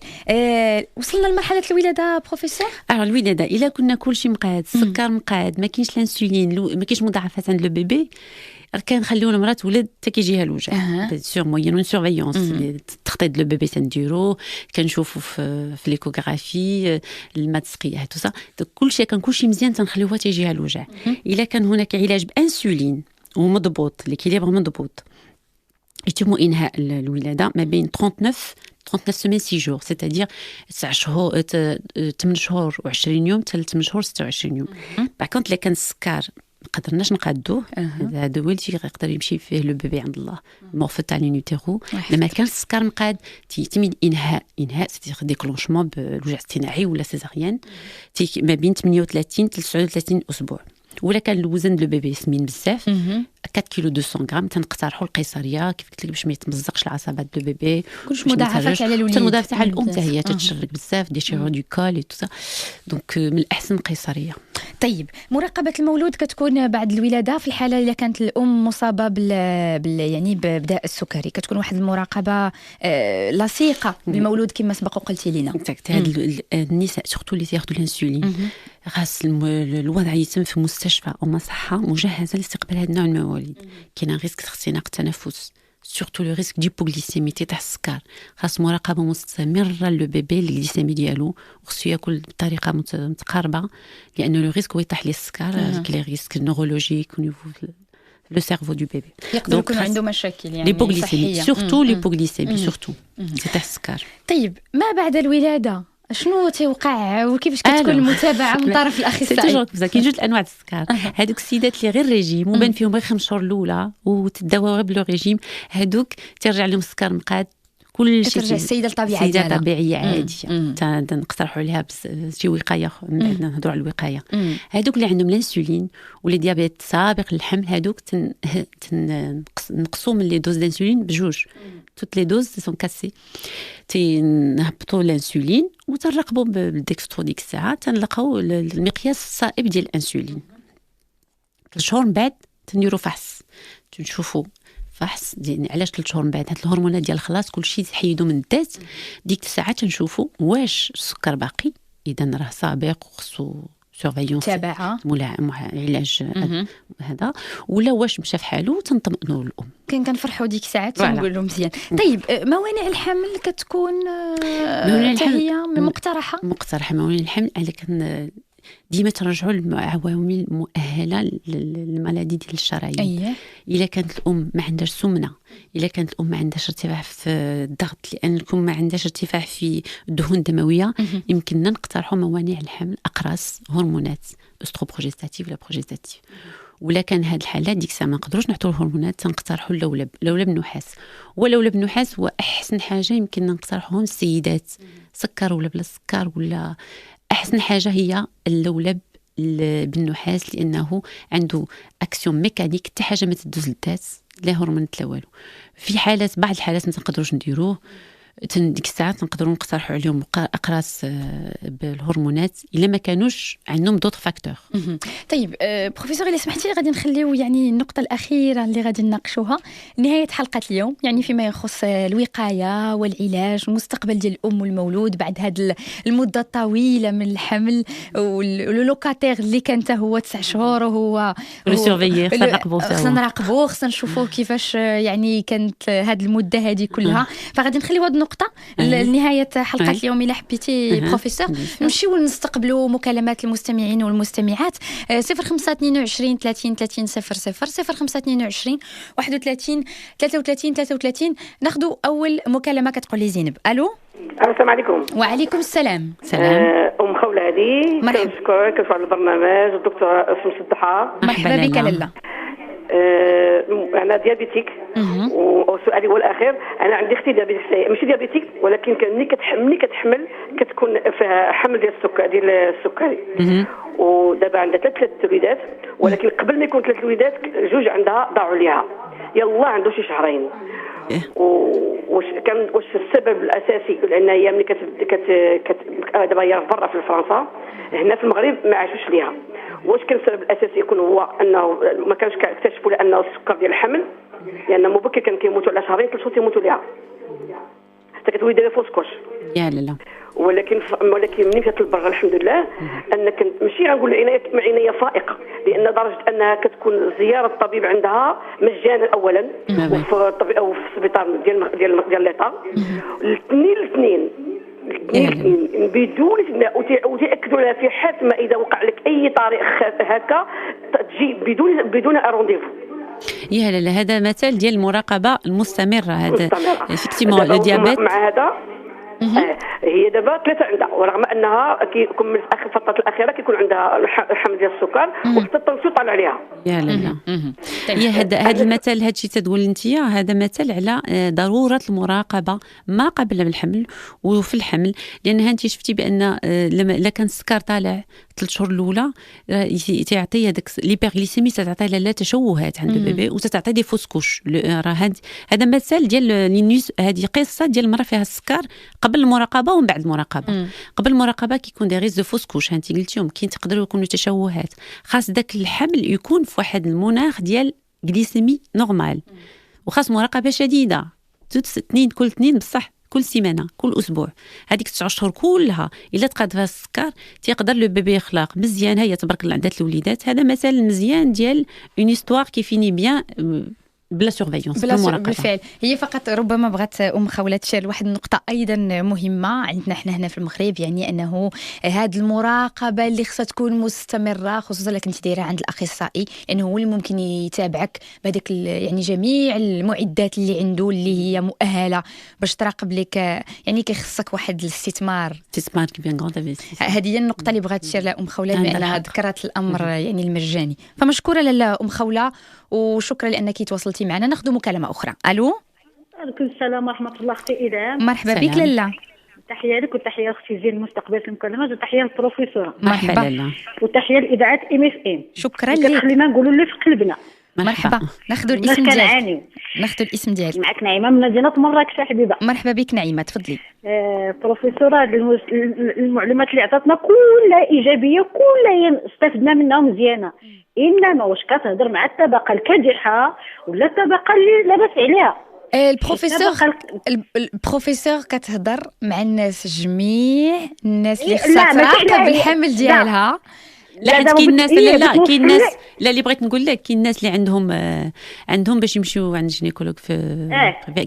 وصلنا لمرحلة الولادة بروفيسور. الولادة إلا كنا كلشي مقاد، السكر مقاد، ما كاينش الانسولين، ما كاينش مضاعفات عند لو بيبي، كنخليو المراه تولد حتى كيجيها الوجع. سور موين سورفيونس تخطيط لو بيبي تنديرو، كنشوفوا في ليكوغرافي الماء تسقيه تو سا، كلشي مزيان تنخليوها حتى يجيها الوجع. الا كان هناك علاج بانسولين ومضبوط ليكيليبر مضبوط يتم انهاء الولاده ما بين 39 سيمين 6 جور، سيتادير 9 شهور 8 شهور و20 يوم حتى 8 شهور 26 يوم. باكونت الا كان السكر ما قدرناش نقادوه، هذا هو اللي يقدر يمشي فيه لو بيبي عند الله مورفو تاع لينوتيرو. لما كان السكر مقاد تيتم انهاء سيتادير ديكلونشمون بالوجع الاصطناعي ولا سيزاريان ما بين 38 حتى 39 اسبوع. ولا كان الوزن لو بيبي سمين بزاف 4 كيلو 200 غرام تنقترحوا القيصريه كيف قلت لك باش ما يتمزقش العصبات دو بيبي. كلش مضاعفات على الوليد، المضاعفات على الام حتى هي تتشرك بزاف دي شيرو دو كول تو سا، دونك من الاحسن قيصريه. طيب مراقبه المولود كتكون بعد الولاده في الحاله اذا كانت الام مصابه يعني بداء السكري، كتكون واحد المراقبه لصيقه بالمولود كما سبق وقلتي لنا. هاد النساء سورتو اللي تاخذوا الانسولين خاص الوضع يتم في مستشفى او مصحه مجهزه لاستقبال هذا النوع من المواليد. كاين ريسك اختناق التنفس، سورتو لو ريسك ديبوغليسيمي تاع السكر، خاص مراقبه مستمره لو بيبي الجليسيمي ديالو، خصو ياكل بطريقه متقاربه لانه لو ريسك هو يطيح ليه السكر، لي ريسك نورولوجيك ونيفو لو سيرفو دو بيبي. يقدر يكون عنده مشاكل يعني ليبوغليسيمي سورتو ليبوغليسيمي سورتو سي تاع السكر. طيب ما بعد الولاده شنو تيوقع وكيفاش كتكون المتابعه من طرف الاخصائي؟ سي توجور كذا. كاين جوج انواع السكر. هذوك السيدات اللي غير ريجيم وبان فيهم غير 5 شهور الاولى وتداووا غير بلو ريجيم، هذوك ترجع لهم السكر مقاد كل شيء، ترجع السيده الطبيعيه ديالها، السيده طبيعيه عاديه. نقترحوا عليها شي وقايه، نهضروا على الوقايه. هذوك اللي عندهم الانسولين ولا ديابيت سابق للحمل، هذوك نقصوا من لي دوز دانسولين بجوج. توت لي دوز سون كاسي، تنهبطوا الانسولين وتنراقبوا بالديكسترو ديك الساعه، تنلقاو المقياس الصائب ديال الانسولين. 3 شهور من بعد تنديروا فحص، تنشوفوا فحص يعني علاش 3 شهور من بعد هاد الهرمونات ديال خلاص كلشي تحيدوا من الذات. ديك الساعه تنشوفوا واش السكر باقي، اذا راه سابق وخصو سورفيونس تابعه علاج هذا، ولا واش مشى في حاله تنطمئنوا للام. كنفرحوا ديك الساعات تنقولوا مزيان. طيب موانع الحمل كتكون هي مقترحه موانع الحمل على كان ديما ترجعوا للعوامل المؤهله للمرض ديال الشرايين. الا كانت الام ما عندهاش سمنه، الا كانت الام ما عندهاش ارتفاع في الضغط، لان الام ما عندهاش ارتفاع في الدهون الدمويه، يمكننا نقترحوا موانع الحمل، اقراص، هرمونات استروبروجستاتيف ولا بروجستاتيف. ولا كان هاد الحالات ديك الساعه ما نقدروش نعطيو الهرمونات، تنقترحوا اللولب النحاس. واللولب النحاس هو احسن حاجه يمكننا نقترحوهم السيدات، سكر ولا بلا سكر، ولا احسن حاجه هي اللولب بالنحاس، لانه عنده اكسيون ميكانيك، حتى حاجه ما تدوز للذات، لا هرمونات لا والو. في حالات بعض الحالات ما تنقدروش نديروه، ديك الساعات نقدروا نقترحوا عليهم اقراص بالهرمونات الا ما كانوش عندهم دوط فاكتور. طيب بروفيسور الا سمحتي غادي نخليو يعني النقطه الاخيره اللي غادي نناقشوها نهايه حلقه اليوم، يعني فيما يخص الوقايه والعلاج والمستقبل ديال الام والمولود بعد هذه المده الطويله من الحمل، واللوكاتير اللي كان حتى هو 9 شهور وهو سورفيير خصنا نراقبوه، خصنا نشوفوا كيفاش يعني كانت هذه المده هذه كلها. فغادي نخليو هذه النقطة لنهاية حلقة اليوم إلا حبيتي بروفيسور. نمشيو نستقبلوا مكالمات المستمعين والمستمعات 0522 30 30 00 0522 31 33 33. ناخذوا أول مكالمة. كتقول لي زينب. ألو السلام عليكم. وعليكم السلام. أم خولة هذه كنشكرك على البرنامج الدكتورة شمس الضحى. مرحبا بك لاله. انا ديابيتيك، وسؤالي هو الاخير. انا عندي اختي ديابيتيك، ماشي ديابيتيك ولكن ملي كتحمل كتكون فيها حمل ديال السكري ودابا عندها 3 وليدات، ولكن قبل ما يكون 3 وليدات 2 عندها ضاعوا ليها، يلا عنده شي شهرين. واش السبب الاساسي لان هي ملي دابا هي برا في فرنسا، هنا في المغرب ما عاشوش ليها، واش كان السبب الاساسي يكون هو انه ما كانش كيكتشفوا لانه السكر ديال الحمل، لان مبكر كان كيموتوا على شهرين 3 شهور تيموتوا ليها حتى كتولي دايره فوسكوش. يا لا ولكن ملي كانت البرا الحمد لله انك ماشي غنقول عنايه فائقه، لان درجه انها كتكون زياره الطبيب عندها مجانا اولا وفي السبيطار ديال ليطا الاثنين بدون وتاكدوا لها في حال ما اذا وقع لك اي طريق هكا تجي بدون رونديفو. يا لا هذا مثال ديال المراقبه المستمره. هذا افكتيمون لو ديابيت مع هذا هي دابا 3 عندها، ورغم انها كيكون من الفتره الاخيره كيكون عندها الحمل ديال السكر وحتى التنسيق طالع عليها. يا لا هي هذا المثل، هذا الشيء تقول انت، هذا مثل على ضروره المراقبه ما قبل الحمل وفي الحمل، لان انت شفتي بان لما كان السكر طالع 3 شهور الاولى تعطي هذاك ليبرغليسيمي، تعطي لا تشوهات عند البيبي وتعطي دي فوسكوش. راه هذا مثال ديال لينيوس، هذه قصه ديال المراه فيها السكر قبل المراقبه ومن بعد المراقبه. قبل المراقبه كيكون دي ريز دو فوسكوش، انت قلتيهم كاين تقدروا يكونوا تشوهات، خاص داك الحمل يكون في واحد المناخ ديال غليسيمي نورمال، وخاص مراقبه شديده كل 2 بصح كل سيمانه كل اسبوع. هذيك 9 شهور كلها الا تقاد فيها السكر تيقدر لو بيبي يخلق مزيان. هي تبارك الله عندها 3 وليدات. هذا مثال مزيان ديال اون هيستوار كي فيني بيان بلا سورفيونس بالفعل. هي فقط ربما بغات خولة تشير واحد النقطة أيضا مهمة عندنا احنا هنا في المغرب، يعني أنه هذه المراقبة اللي خصها تكون مستمرة، خصوصا لك أنت دايرة عند الأخصائي، لأنه هو اللي ممكن يتابعك بهذاك يعني جميع المعدات اللي عنده اللي هي مؤهلة باش تراقب لك، يعني كيخصك واحد الاستثمار كي بيان غراند. هذه هي النقطة اللي بغات تشير لها خولة، بأنها ذكرت الأمر يعني المجاني. فمشكورة لاله خولة، وشكرا لأنك تواصلتي معنا. ناخذ مكالمة أخرى. ألو. عليكم السلام ورحمة الله أختي إلهام. مرحبا بك لاله. تحية لك وتحية أختي زين مستقبل المكالمات، وتحية للبروفيسورة. مرحبا لاله. وتحية لإذاعة MFM. شكرا لك. خلينا نقولوا اللي في قلبنا. مرحبا. ناخذ الاسم ديالك. معك نعيمة من مدينة مراكش حبيبة. مرحبا بك نعيمة، تفضلي. بروفيسورة، المعلومات اللي عطاتنا كلها إيجابية، كلها استفدنا منها مزيانة. إنما واش كتهضر مع الطبقة الكادحة ولا الطبقة اللي لاباس عليها؟ البروفيسور كتهضر مع الناس، جميع الناس اللي خصها تراقب الحمل ديالها. لا كاين الناس كاين الناس اللي بغيت نقول لك، كاين الناس اللي عندهم باش يمشيو عند جينيكولوج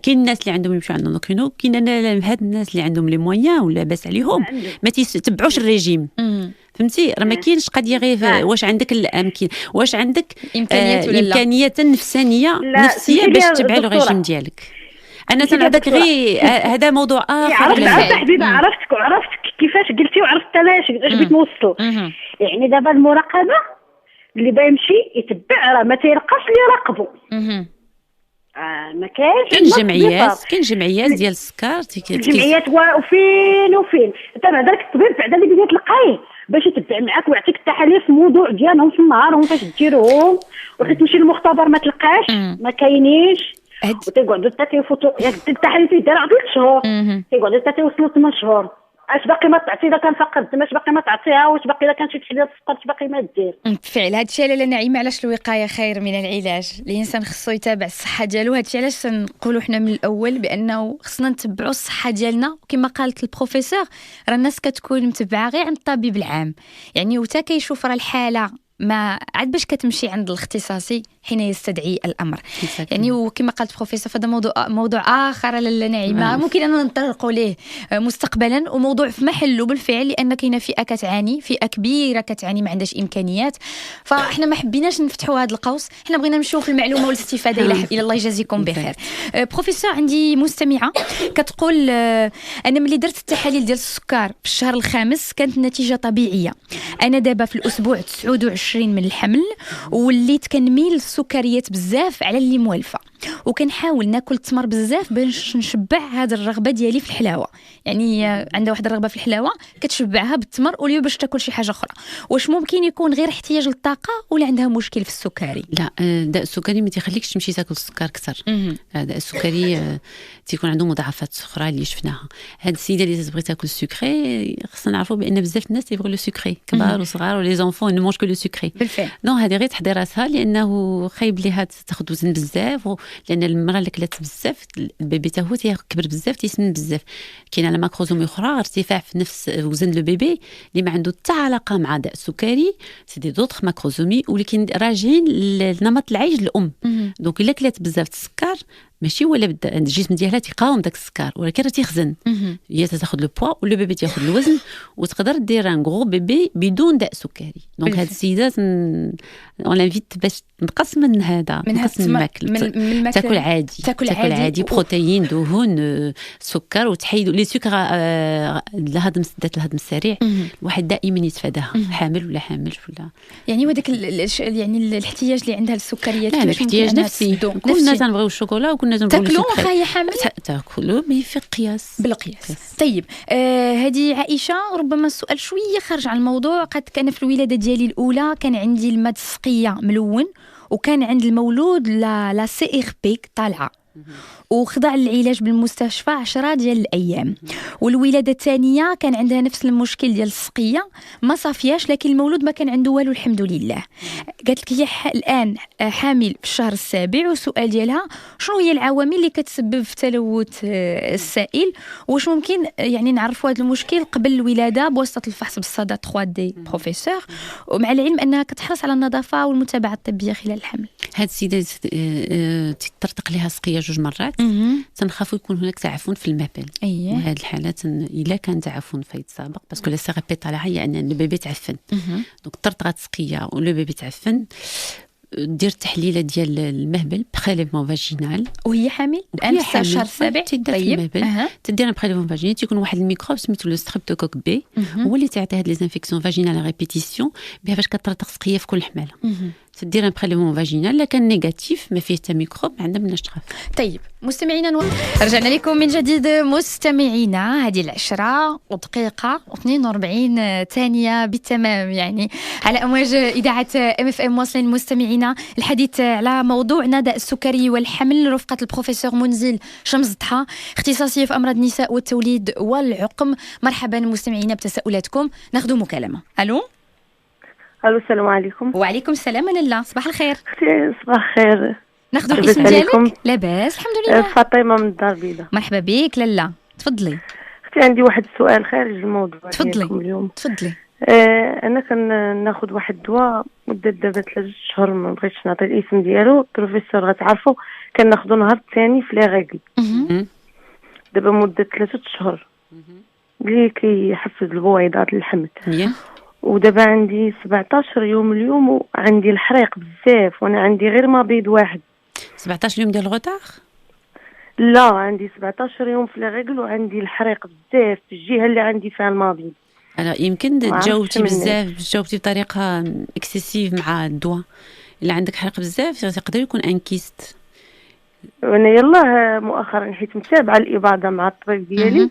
كاين الناس اللي عندهم يمشيو عند اندوكرينو، كاين هاد الناس اللي عندهم لي مويان ولا باس عليهم ما تيتبعوش الريجيم. فهمتي؟ راه ما كاينش قضيه غير واش عندك الامكن، واش عندك امكانيات نفسيه باش تتبع الريجيم ديالك. انا تنعطيك غير هذا موضوع اخر. عرفت حبيبه، عرفتك كيفاش قلتي، وعرفت انا اش بغيت نوصل. يعني دابا المراقبه اللي باغي يمشي يتبع، راه ما تيلقاش اللي يراقبوا. ما كاين جمعيات ديال السكر، جمعيات وفين تنهضرك الطبيب بعدا اللي بديت تلقايه باش يتبع معاك ويعطيك التحاليل في الموضوع ديالهم في النهار، وفاش ديروهم، وتمشي للمختبر ما تلقاش، ما كاينينش. وتيقعدوا حتى تيفوتوا التحاليل تيدار 3 شهور، تيقعدوا حتى توصلوا 8 شهور. اش باقي ما تعطي اذا كان فقد الدم، اش باقي ما تعطيها، واش باقي اذا كان شي تحليل السكر، اش باقي ما دير. بالفعل هادشي لاله نعيمه، علاش الوقايه خير من العلاج. الانسان خصو يتابع الصحه ديالو. هادشي علاش نقولوا حنا من الاول بانه خصنا نتبعوا الصحه ديالنا، وكما قالت البروفيسور راه الناس كتكون متبعه غير عند الطبيب العام، يعني وتا كيشوف راه الحاله ما عاد باش كتمشي عند الاختصاصي حين يستدعي الامر. يعني وكما قالت بروفيسور فهذا موضوع اخر لاله نعيمه ممكن ان نطرقوا ليه مستقبلا، وموضوع في محله بالفعل، لان كاينه فئه كتعاني، فئه كبيره كتعاني ما عندهاش امكانيات. فاحنا ما حبيناش نفتحوا هذا القوس، حنا بغينا نمشيو في المعلومه والاستفاده. الى الله يجازيكم بخير. بروفيسور، عندي مستمعه كتقول انا ملي درت التحاليل ديال السكر في الشهر الخامس كانت النتيجه طبيعيه. انا دابا في الاسبوع 29 من الحمل وليت كنميل السكريات بزاف على اللي موالفه، وكنحاول ناكل التمر بزاف باش نشبع هذه الرغبه ديالي في الحلاوه. يعني عندها واحد الرغبه في الحلاوه كتشبعها بالتمر وليو باش تاكل شي حاجه اخرى. واش ممكن يكون غير احتياج للطاقه ولا عندها مشكل في السكري؟ لا، داء السكري ما تيخليكش تمشي تاكل السكر اكثر. داء السكري تيكون عنده مضاعفات اخرى اللي شفناها. هاد السيده اللي تبغي تاكل السكري خصنا نعرفوا بان بزاف الناس تيبغوا لو سكري، كبار وصغار ولي زونفون نو مونج كو لو سكري. دونك هذه غير تحضيراتها، لانه خايب ليها تاخذ وزن بزاف، لان المراه اللي كلات بزاف البيبي تا هو تيكبر بزاف، تيسمن بزاف. كاين على ماكروزومي اخرى ارتفاع في نفس وزن البيبي اللي ما عنده حتى علاقه مع داء السكري، سي دي دوطخ ماكروزومي ولكن راجعين لنمط العيش الام. دونك الا كلات بزاف السكر ماشي ولا بدا الجسم ديالها تيقاوم داك السكر، ولكن راه تيخزن. هي تاخذ لو بوا ولو بيبي تاخذ الوزن، وتقدر دير ان غرو بيبي بدون داء سكري. دونك هاد السيدات اون لانفيت باش تنقص من هذا، تنقص من الماكل، تاكل عادي بروتين، دهون، سكر، وتحيد لي سكر الهضم، ذات الهضم السريع. الواحد دائما يتفاداها، حامل ولا حاملش ولا يعني وداك يعني الاحتياج اللي عندها السكريات. لا، الاحتياج نفسي. كلنا تنبغيو الشوكولا وكنا تاكلوا واخا هي حامل، تاكلوا مي في قياس، بالقياس. طيب هذه عائشه، ربما السؤال شويه خارج عن الموضوع. قد كان في الولاده ديالي الاولى كان عندي الماء السقيه ملون، وكان عند المولود لا سي ار بي طالعه. وخضع للعلاج بالمستشفى 10 ديال الايام. والولاده الثانيه كان عندها نفس المشكل ديال السقيه، ما صافياش، لكن المولود ما كان عنده والو الحمد لله. قالت لك هي الان حامل في الشهر السابع، والسؤال ديالها شنو هي العوامل اللي كتسبب في تلوث السائل، واش ممكن يعني نعرفوا هذا المشكل قبل الولاده بواسطه الفحص بالصدى 3 دي بروفيسور، ومع العلم انها كتحرص على النظافه والمتابعه الطبيه خلال الحمل. هاد السيده تطرق لها سقيه 2 مرات، تنخافوا يكون هناك تعفن في المهبل. وهاد الحالات الا كان تعفن فيتسابق باسكو لا سي ريبيت على هي ان البيبي تعفن. دونك طرطقات سقيه ولو بيبي تعفن، دير تحليله ديال المهبل بريليفمون فاجينال وهي حامل الان في الشهر السابع. طيب تدير بريليفمون فاجينال، تيكون واحد الميكروب سميتو لو ستريبتوكوك بي، هو اللي تعطي هاد لي انفيكسيون فاجينال ريبيتيسيون بها باش كتطرطق سقيه في كل حماله. تدير ان بريليفمون فاجينال، لا كان نيجاتيف ما فيه حتى ميكروب ما عندنا مناش تخاف. طيب مستمعينا، رجعنا لكم من جديد مستمعينا. هذه 10:42 ثانية بالتمام، يعني على أمواج إذاعة MFM واصلين مستمعينا الحديث على موضوعنا داء السكري والحمل، رفقة البروفيسور منزل شمس ضحى، اختصاصية في أمراض النساء والتوليد والعقم. مرحبا مستمعينا بتساؤلاتكم. ناخذ مكالمة. ألو السلام عليكم. وعليكم السلام لاله، صباح الخير. صباح الخير. ناخذ الاسم ديالك؟ لاباس الحمد لله. فاطمه من الدار البيضاء. مرحبا بك لاله، تفضلي. اختي عندي واحد السؤال خارج الموضوع. تفضلي اليوم تفضلي. انا كناخذ واحد الدواء مده دابا 3 شهور، ما بغيتش نعطي الاسم ديالو، البروفيسور غتعرفوا، كناخذو نهار الثاني في لي ريغل. دابا مده 3 شهور اللي كيحفز البويضات للحمل. ودابا عندي 17 يوم اليوم، وعندي الحريق بزاف، وانا عندي غير مبيض واحد. 17 يوم ديال الغوتار؟ لا، عندي 17 يوم في الرجل، وعندي الحريق بزاف في الجهه اللي عندي فيها المبيض. يمكن تجاوبتي بزاف، جاوبتي بطريقه اكسيسيف مع الدواء. الا عندك حريق بزاف يقدر يكون انكيست. وانا يلاه مؤخرا حيت متابعه الاباضه مع الطبيب ديالي،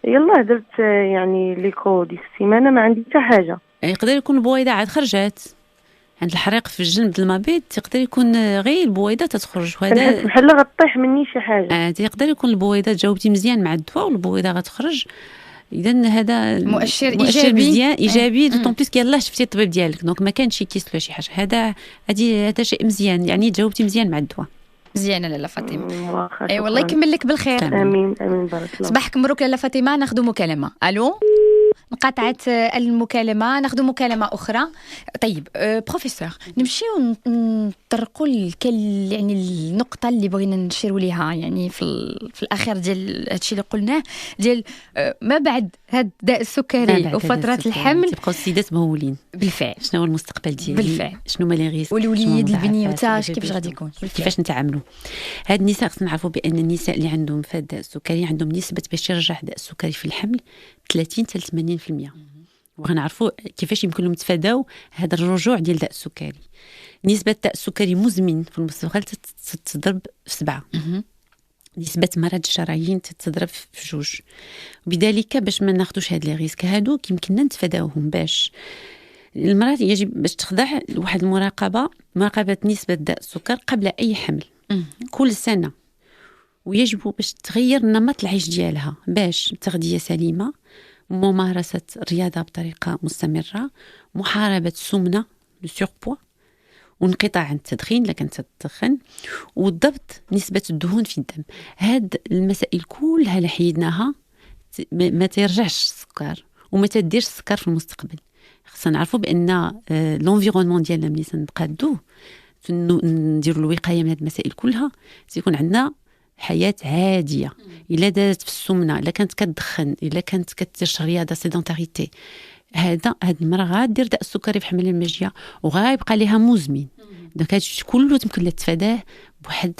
يلا درت يعني ليكو ديك السيمانه ما عندي حتى حاجه. يقدر يكون البويضه عاد خرجت، عند الحريق في الجنب المبيض يقدر يكون غير البويضه تتخرج، وهذا بحال غطيح مني شي حاجه. يقدر يكون البويضه جاوبتي مزيان مع الدواء والبويضه غتخرج، اذا هذا مؤشر ايجابي مزيان ايجابي. دونك بليس يلاه شفتي الطبيب ديالك، دونك ما كانش شي كيس ولا شي حاجه. هذا شيء مزيان، يعني جاوبتي مزيان مع الدواء. مزيانه لاله فاطمه. اي والله يكمل لك بالخير. امين امين، بارك الله. صباحك مبروك لاله فاطمه. ناخذ مكالمه. الو، انقطعت المكالمه، ناخذ مكالمه اخرى. طيب بروفيسور، نمشيو نطرقوا يعني النقطه اللي بغينا نشيروا ليها، يعني في الاخير ديال هادشي اللي قلناه، ديال ما بعد هاد داء السكري وفتره الحمل. تبقاو السيدات مهولين بالفعل. شنو هو المستقبل ديالي؟ بالفعل. شنو هما لي ريسك؟ والوليد البنيوتاج كيفاش غادي يكون؟ كيفاش نتعاملوا؟ هاد النساء خصنا نعرفوا بان النساء اللي عندهم فات داء السكري عندهم نسبه باش يرجع داء السكري في الحمل 30 حتى 80%. وغنعرفوا كيفاش يمكن لهم يتفاداو هذا الرجوع ديال داء السكري. نسبه داء السكري مزمن في المستقبل تتضرب في 7. نسبه مرض الشرايين تتضرب في 2. وبذلك باش ما ناخذوش هاد لي ريسك هادو يمكننا نتفاداوهم. باش المرأة يجب باش تخضع لواحد المراقبه، مراقبه نسبه داء السكر قبل اي حمل كل سنه. ويجب باش تغير نمط العيش ديالها، باش تغذيه سليمه، ممارسه الرياضه بطريقه مستمره، محاربه السمنه لو سوربوا، وانقطاع عن التدخين الا كانت تدخن، وضبط نسبه الدهون في الدم. هاد المسائل كلها اللي حيدناها ما ترجعش السكر وما تديرش السكر في المستقبل. خصنا نعرفوا بان لونفيرونمون ديالنا ملي تنقادوه نديروا الوقايه من هاد المسائل كلها، سيكون عندنا حياه عاديه. الا دارت في السمنه، الا كانت كتدخن، الا كانت كتدير رياضه سيدونتاريتي، هاد المراه غادير داء السكري في حمل المجيه وغايبقى لها مزمن. دونك هادشي كله تمكن لها تفاداه بواحد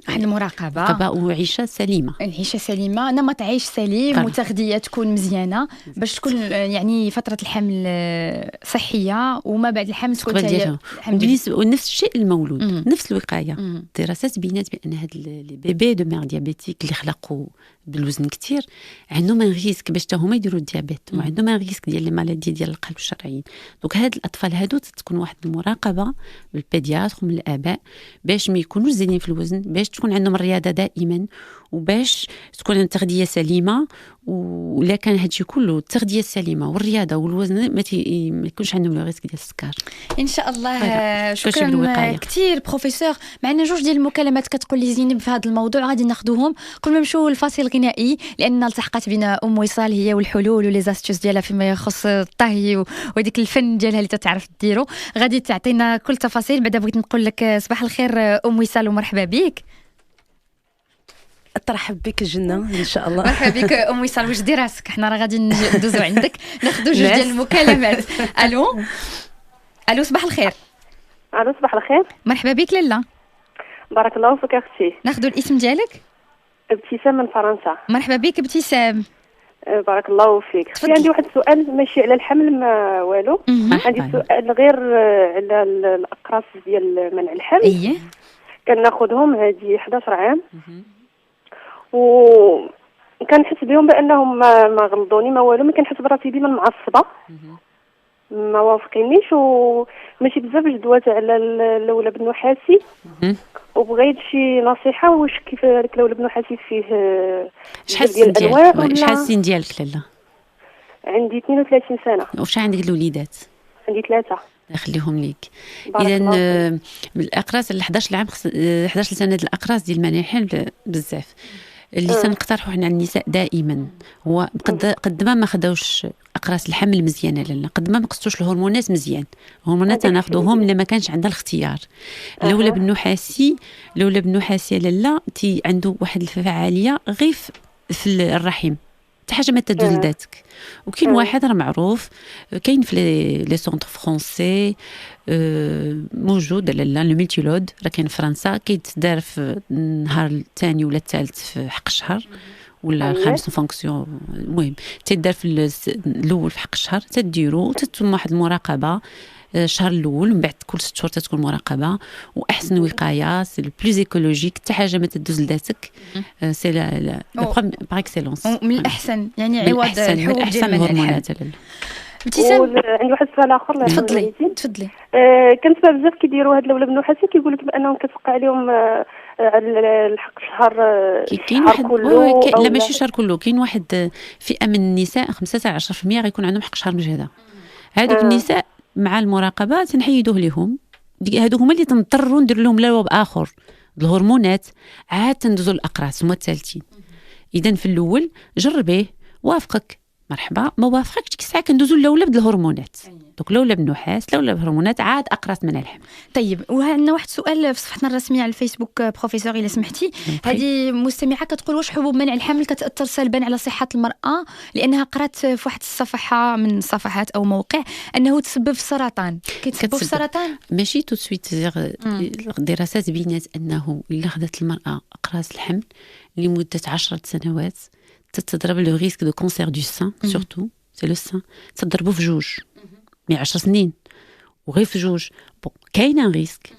المراقبه وعيشه سليمه. العيشه سليمه، نمط عيش سليم، وتغذيه تكون مزيانه باش تكون يعني فتره الحمل صحيه، وما بعد الحمل تكون ونفس الشيء المولود. نفس الوقايه. الدراسات بينات بان هاد لي بيبي دو مير ديابيتيك اللي خلقوا بالوزن كتير عندهم ان ريسك باش حتى هما يديروا الديابيت، وعندهم ان ريسك ديال لي مالادي ديال القلب والشرايين. دونك هاد الاطفال هادو تكون واحد المراقبه بالبيدياتر ومن الاباء باش ما يكونوش زايدين في الوزن، باش تكون عندهم الرياضه دائما، وباش تكون التغذيه سليمه. ولا كان هادشي كله التغذيه السليمه والرياضه والوزن ما يكونش عندهم لو ريسك ديال السكر ان شاء الله. شكرا كثير بروفيسور. معنا جوج ديال المكالمات كتقول لي زينب في هذا الموضوع، غادي ناخذوهم قبل ما نمشيو للفاصل الغنائي، لان التحقت بنا وصال هي والحلول ولي زاستوس ديالها فيما يخص الطهي وديك الفن ديالها اللي تتعرف ديرو. غادي تعطينا كل التفاصيل. بعدا بغيت نقول لك صباح الخير وصال ومرحبا بك. ترحب بك جنة ان شاء الله. مرحبا بك وصال. واش دير راسك؟ حنا راه غادي ندوزو عندك ناخذوا جوج ديال المكالمات. الو صباح الخير. الو صباح الخير. مرحبا بك لاله. بارك الله فيك اختي. ناخذوا الاسم ديالك. ابتسام من فرنسا. مرحبا بك ابتسام. بارك الله فيك. عندي واحد السؤال ماشي على الحمل ما والو. عندي سؤال غير على الاقراص ديال منع الحمل. اييه كناخذهم هذه 11 عام وكنحس بهم بانهم ما غلطوني ما والو، ما كنحس براسي ديما معصبه ما وافقينيش وماشي بزاف جدوات على اللولب النحاسي. وبغيت شي نصيحه واش كيف هذاك اللولب النحاسي فيه شحال السن ديالك؟ شحال السن ديالك لاله؟ عندي 32 سنه. وش عندك الوليدات؟ عندي 3. نخليهم ليك. اذا الاقراص ال 11 عام 11 سنه الاقراص ديال منع الحمل بزاف. اللي تنقترحوا حنا على النساء دائما هو قد ما خداوش اقراص الحمل مزيانه لاله، قد ما قصتوش الهرمونات مزيان. الهرمونات تناخذوهم الا ما كانش عندها الاختيار. اللولب النحاسي لاله تي عنده واحد الفعاليه غير في الرحم، حتى حاجه ما تدوز لذاتك. وكاين واحد راه معروف كاين في لي سونتر فرونسي موجود لاله لو ميلتيلود، راه كاين في فرنسا كيتدار في النهار الثاني ولا الثالث في حق الشهر ولا الخامس فونكسيون. المهم تيدار في الاول في حق الشهر، تديروا تتم واحد المراقبه الشهر الاول، من بعد كل 6 شهور تكون مراقبه. واحسن وقايه سي لو بلوز ايكولوجيك، حتى حاجه ما تدوز لذاتك سي لا باغ اكسيلونس. من الاحسن يعني عوض الحبوب احسن هرمونات. ابتسام عندي واحد السؤال اخر. تفضلي. كنسمع بزاف كيديروا هاد اللولب النحاسي كيقول لك بانهم كتوقع عليهم على الحق الشهر كله. لا ماشي الشهر كله، كاين واحد فئه من النساء 15-10% غيكون عندهم حق الشهر مجهده. هذوك النساء مع المراقبه تنحيدوه لهم، هادو هما اللي تنضطروا ندير لهم لعب اخر الهرمونات عاد تندوزوا الاقراص هما الثالثين. اذا في الاول جربيه، وافقك مرحبا، ما وافقكش ديك الساعه كندوزوا اللولب الهرمونات. دوك لولب النحاس لولب الهرمونات عاد اقراص منع الحمل. طيب وعندنا واحد السؤال في صفحتنا الرسميه على الفيسبوك بروفيسور الا سمحتي. هذه مستمعه كتقول واش حبوب منع الحمل كتاثر سلبا على صحه المراه، لانها قرات في واحد الصفحه من صفحات او موقع انه تسبب في السرطان. كيتسبب في السرطان ماشي تو سويت. الدراسات بينات انه الا خدات المراه اقراص الحمل لمده 10 سنوات تضرب لو ريسك دو كونسير دو سان سورتو سي لو سان تضربو في 2 مي 10 سنين وغير في 2. كاين ريسك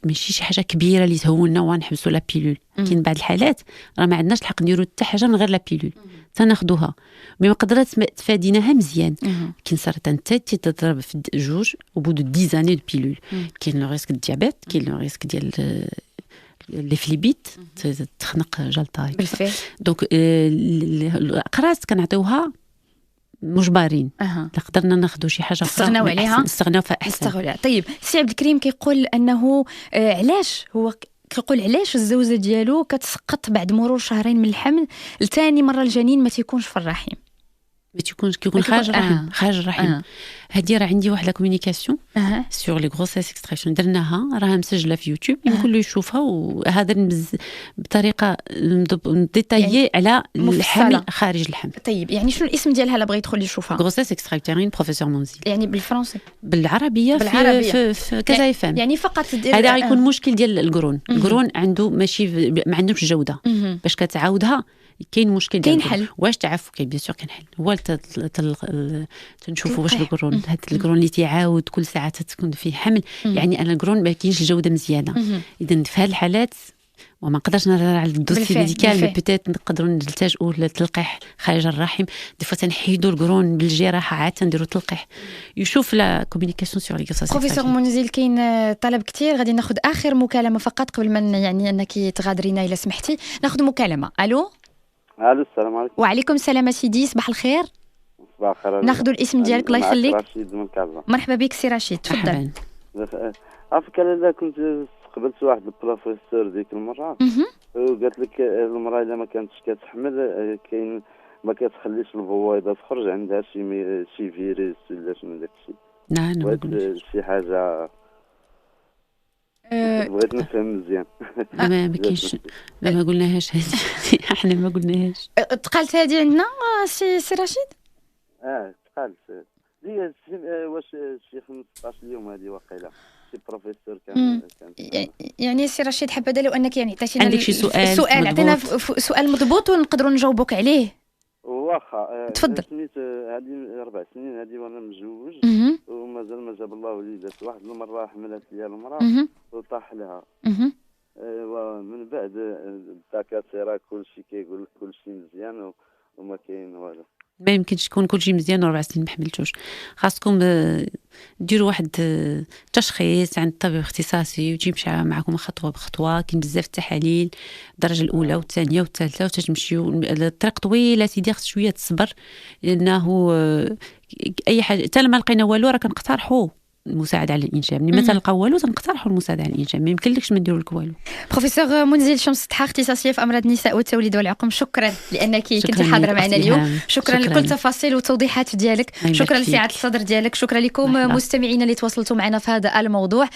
ماشي شي حاجه كبيره اللي تهونا ونحبسوا لا بيلول. كاين بعض الحالات راه ما عندناش الحق نديروا حتى حاجه من غير لا بيلول تناخذوها، مي قدرات تفاديناها مزيان. كاين سرطان تاتي تضرب في 2 وبعد 10 سنين دو بيلول. كاين لو ريسك ديابيت، كاين لو ريسك ديال لي فليبيت تخنق جلطه بالفعل. دونك الاقراص كنعطيوها مجبرين. قدرنا ناخذوا شي حاجه نستغناو عليها نستغناو فاحسن. طيب سي عبد الكريم كيقول انه علاش هو كيقول علاش الزوجه ديالو كتسقط بعد مرور 2 شهور من الحمل لثاني مره الجنين ما تيكونش في الرحم، ما تيكونش كيكون خارج الرحم. هذه راه عندي واحد لا كومونيكاسيون سور لي غروسيس اكستراكشن درناها، راها مسجله في يوتيوب يمكن له يشوفها. وهذا بطريقه ديتايي على الحمل خارج الحمل. طيب يعني شنو الاسم ديالها لا بغى يدخل يشوفها؟ غروسيس اكستراكتورين بروفيسور منزل. يعني بالفرنسي بالعربيه في كذا يفهم. يعني فقط هذا غيكون مشكل ديال القرون عنده ماشي ما عندهمش جوده باش كتعاودها. كاين مشكل كاين حل واش تعرفوا؟ كاين بيان سور كاين حل. هو تنشوفوا واش القرون هاد القرون اللي تعاود كل ساعه تكون فيه حمل يعني انا القرون ما كاينش الجوده مزيانه. اذا في هاد الحالات وما نقدرش نهضر على الدوسي بالفعل، ميديكال، مي بالفعل. بيتيت نقدروا نلتجئوا للتلقيح خارج الرحم. دي فوا تنحيدوا القرون بالجراحه عاد نديروا تلقيح. يشوف لا كومونيكاسيون سور لي غراسيس. بروفيسور منزل كاين طلب كتير، غادي ناخذ اخر مكالمه فقط قبل ما يعني انك تغادرينا الا سمحتي. ناخذ مكالمه. الو. السلام عليكم. وعليكم السلام سيدي، صباح الخير. صباح الخير. ناخذ الاسم ديالك الله يخليك. رشيد من كازا. مرحبا بك سي رشيد، تفضل. عافاك انا كنت قبلت واحد البروفيسور ديك المره وقالت لك المراه الا ما كانتش كتحمل كاين ما كتخليش البويضه تخرج، عندها شي فيروس ولا شنو داك الشيء. نعم شي حاجه بغيت نفهم مزيان. ما كاينش، ما قلناهاش هذه احنا ما قلناهاش. تقالت هذه عندنا سي رشيد. تقالت دي واش شي 15 يوم هذه واقيلا شي بروفيسور كان يعني سي رشيد حابه لو انك يعني عطيتينا عندك شي سؤال عطينا سؤال مضبوط ونقدروا نجاوبوك عليه. واخا تفضل. سميت هذه 4 سنين هذه وانا متزوج ومازال ما جاب الله وليدات. واحد المره حملت لي المراه وطاح لها ومن بعد الدكاتره كلشي كيقول لك كلشي مزيان وما كاين والو. ما يمكنش تكون كل شيء مزيان و4 سنين ما حملتوش. خاصكم ديروا واحد تشخيص عند طبيب اختصاصي وتمشي معكم خطوه بخطوه. كاين بزاف التحاليل الدرجه الاولى والثانيه والثالثه وتمشيو الطريق طويله سيدي. خص شويه تصبر لانه اي حاجه حتى لما لقينا والو راه كنقترحوا المساعده على الانجاب. ملي ما تلقاو والو تنقترحوا المساعده على الانجاب. ما يمكنلكش ما نديروا لك والو. بروفيسور منزل شمس سطحة، اختصاصيه في امراض النساء والتوليد والعقم، شكرا لانك كنتي حاضره معنا اليوم. شكرا لكل التفاصيل والتوضيحات ديالك. شكرا لسعه الصدر ديالك. شكرا لكم مستمعينا اللي تواصلتوا معنا في هذا الموضوع.